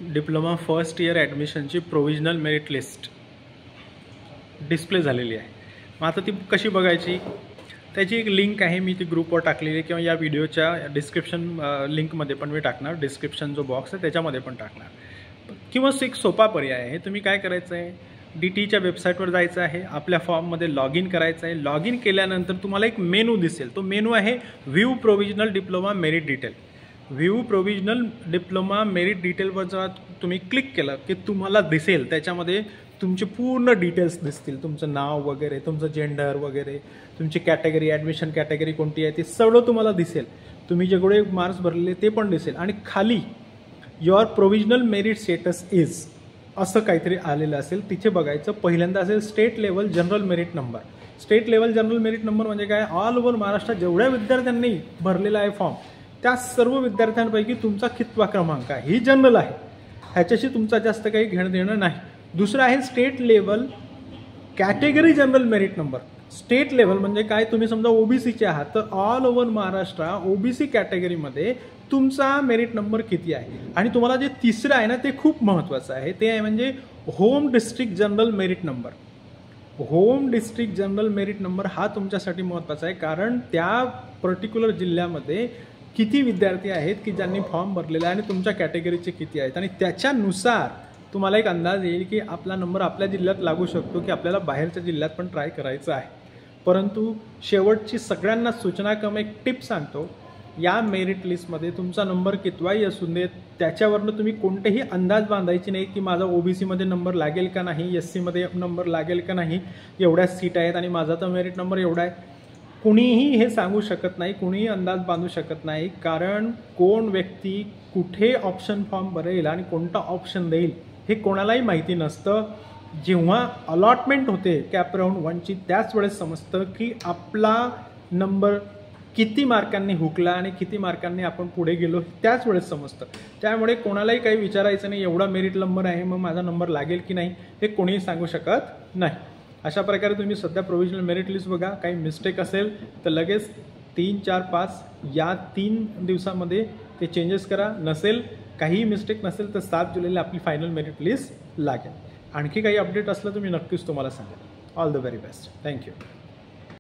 Diploma first year ॲडमिशनची provisional merit list display झालेली आहे। मग आता ती कशी बघायची, त्याची एक लिंक आहे, मी ती ग्रुपवर टाकलेली आहे किंवा या व्हिडिओच्या डिस्क्रिप्शन लिंकमध्ये पण मी टाकणार, डिस्क्रिप्शन जो बॉक्स आहे त्याच्यामध्ये पण टाकणार। किंवा एक सोपा पर्याय आहे, तुम्ही काय करायचं आहे, DTच्या वेबसाईटवर जायचं आहे, आपल्या फॉर्ममध्ये लॉग इन करायचं आहे। लॉग इन केल्यानंतर तुम्हाला एक मेनू दिसेल, तो मेनू आहे view provisional diploma merit detail. View provisional diploma merit डिटेलवर जेव्हा तुम्ही क्लिक केलं की तुम्हाला दिसेल, त्याच्यामध्ये तुमचे पूर्ण डिटेल्स दिसतील, तुमचं नाव वगैरे, तुमचं जेंडर वगैरे, तुमची कॅटेगरी, ॲडमिशन कॅटेगरी कोणती आहे ते सगळं तुम्हाला दिसेल, तुम्ही जेवढे मार्क्स भरलेले ते पण दिसेल। आणि खाली your provisional merit status is असं काहीतरी आलेलं असेल, तिथे बघायचं। पहिल्यांदा असेल state level general merit number. State level general merit number म्हणजे काय, ऑल ओव्हर महाराष्ट्रात जेवढ्या विद्यार्थ्यांनी भरलेला आहे फॉर्म, त्या सर्व विद्यार्थ्यांपैकी तुमचा कितवा क्रमांक आहे, ही जनरल आहे, ह्याच्याशी तुमचा जास्त काही घेणं देणं नाही। दुसरं आहे state level category general merit number. State level म्हणजे काय, तुम्ही समजा OBCचे आहात तर ऑल ओव्हर महाराष्ट्र OBC कॅटेगरीमध्ये तुमचा मेरिट नंबर किती आहे। आणि तुम्हाला जे तिसरं आहे ना, ते खूप महत्त्वाचं आहे, ते आहे म्हणजे home district general merit number. Home district general merit number हा तुमच्यासाठी महत्त्वाचा आहे, कारण त्या पर्टिक्युलर जिल्ह्यामध्ये किती विद्यार्थी आहेत की ज्यांनी फॉर्म भरलेला आहे आणि तुमच्या कॅटेगरीचे किती आहेत, आणि त्याच्यानुसार तुम्हाला एक अंदाज येईल की आपला नंबर आपल्या जिल्ह्यात लागू शकतो की आपल्याला बाहेरच्या जिल्ह्यात पण ट्राय करायचं आहे। परंतु शेवटची सगळ्यांना सूचना कम एक टिप सांगतो, या मेरिट लिस्टमध्ये तुमचा नंबर कितवाही असू देत, त्याच्यावरनं तुम्ही कोणतेही अंदाज बांधायची नाही की माझा OBCमध्ये नंबर लागेल का नाही, SCमध्ये नंबर लागेल का नाही, एवढ्याच सीट आहेत आणि माझा तर मेरिट नंबर एवढा आहे। कुणीही हे सांगू शकत नाही, कुणीही अंदाज बांधू शकत नाही, कारण कोण व्यक्ती कुठे ऑप्शन फॉर्म भरेल आणि कोणता ऑप्शन देईल हे कोणालाही माहिती नसतं। जेव्हा अलॉटमेंट होते कॅप राऊंड 1ची, त्याच वेळेस समजतं की आपला नंबर किती मार्कांनी हुकला आणि किती मार्कांनी आपण पुढे गेलो, त्याच वेळेस समजतं। त्यामुळे कोणालाही काही विचारायचं नाही, एवढा मेरिट नंबर आहे मग माझा नंबर लागेल की नाही, हे कोणीही सांगू शकत नाही। अशा प्रकारे तुम्ही सध्या प्रोविजनल मेरिट लिस्ट बघा, काही मिस्टेक असेल तर लगेच 3, 4, 5 या 3 दिवसामध्ये ते चेंजेस करा। नसेल काही मिस्टेक नसेल तर 7 जुलैला आपली फायनल मेरिट लिस्ट लागेल। आणखी काही अपडेट असलं तर मी नक्कीच तुम्हाला सांगेन। All the very best, thank you.